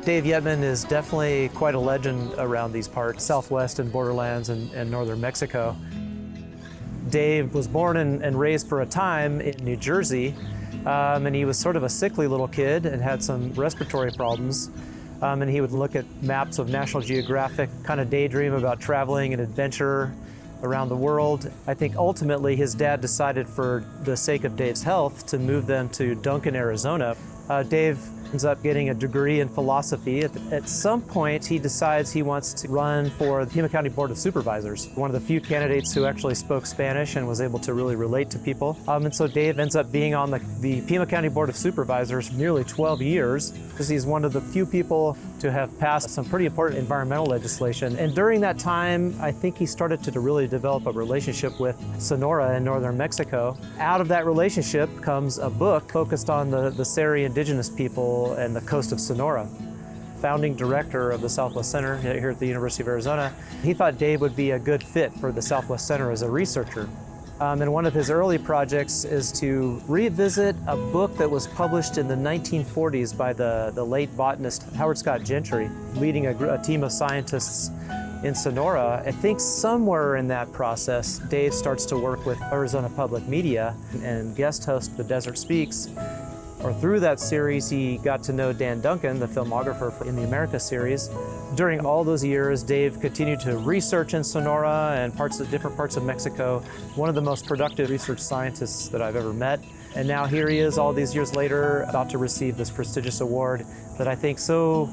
Dave Yetman is definitely quite a legend around these parts, Southwest and borderlands and northern Mexico. Dave was born and raised for a time in New Jersey, and he was sort of a sickly little kid and had some respiratory problems. And he would look at maps of National Geographic, kind of daydream about traveling and adventure around the world. I think ultimately his dad decided, for the sake of Dave's health, to move them to Duncan, Arizona. Dave ends up getting a degree in philosophy. At some point, he decides he wants to run for the Pima County Board of Supervisors, one of the few candidates who actually spoke Spanish and was able to really relate to people. And so Dave ends up being on the Pima County Board of Supervisors for nearly 12 years, because he's one of the few people to have passed some pretty important environmental legislation. And during that time, I think he started to really develop a relationship with Sonora in northern Mexico. Out of that relationship comes a book focused on the Seri indigenous people and the coast of Sonora. Founding director of the Southwest Center here at the University of Arizona, he thought Dave would be a good fit for the Southwest Center as a researcher. And one of his early projects is to revisit a book that was published in the 1940s by the late botanist Howard Scott Gentry, leading a team of scientists in Sonora. I think somewhere in that process, Dave starts to work with Arizona Public Media and guest host The Desert Speaks. Or through that series, he got to know Dan Duncan, the filmographer in the America series. During all those years, Dave continued to research in Sonora and different parts of Mexico. One of the most productive research scientists that I've ever met. And now here he is, all these years later, about to receive this prestigious award that I think so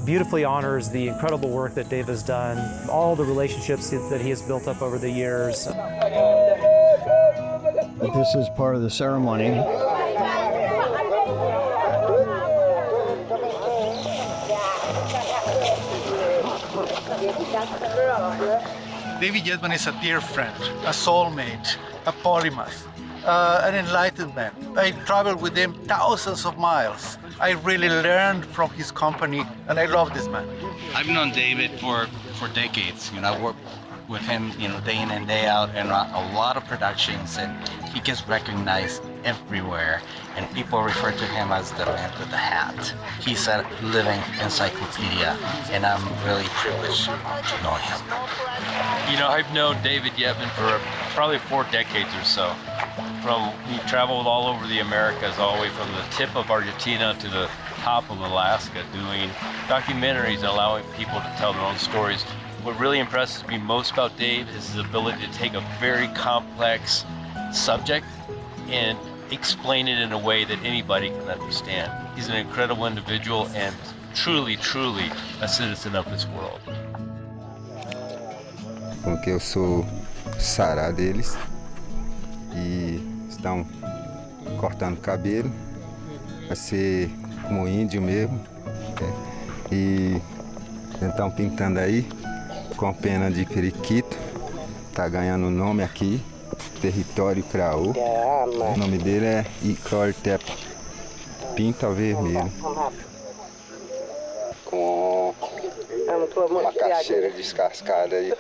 beautifully honors the incredible work that Dave has done, all the relationships that he has built up over the years. This is part of the ceremony. David Yetman is a dear friend, a soulmate, a polymath, an enlightened man. I traveled with him thousands of miles. I really learned from his company, and I love this man. I've known David for decades. I work with him, day in and day out, and a lot of productions, and he gets recognized everywhere, and people refer to him as the man with the hat. He's a living encyclopedia, and I'm really privileged to know him. I've known David Yetman for probably 4 decades or so. He traveled all over the Americas, all the way from the tip of Argentina to the top of Alaska, doing documentaries, allowing people to tell their own stories. What really impresses me most about Dave is his ability to take a very complex subject and explain it in a way that anybody can understand. He's an incredible individual and truly, truly a citizen of this world. Porque eu sou sará deles e estão cortando cabelo, vai ser como índio mesmo, e estão pintando aí com pena de periquito, tá ganhando nome aqui, território Craô. O nome dele é Icortep, pinta vermelho, com uma caixeira descascada aí.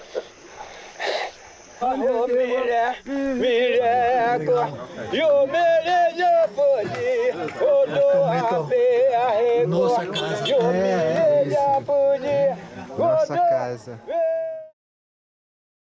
Nossa casa. Nossa casa.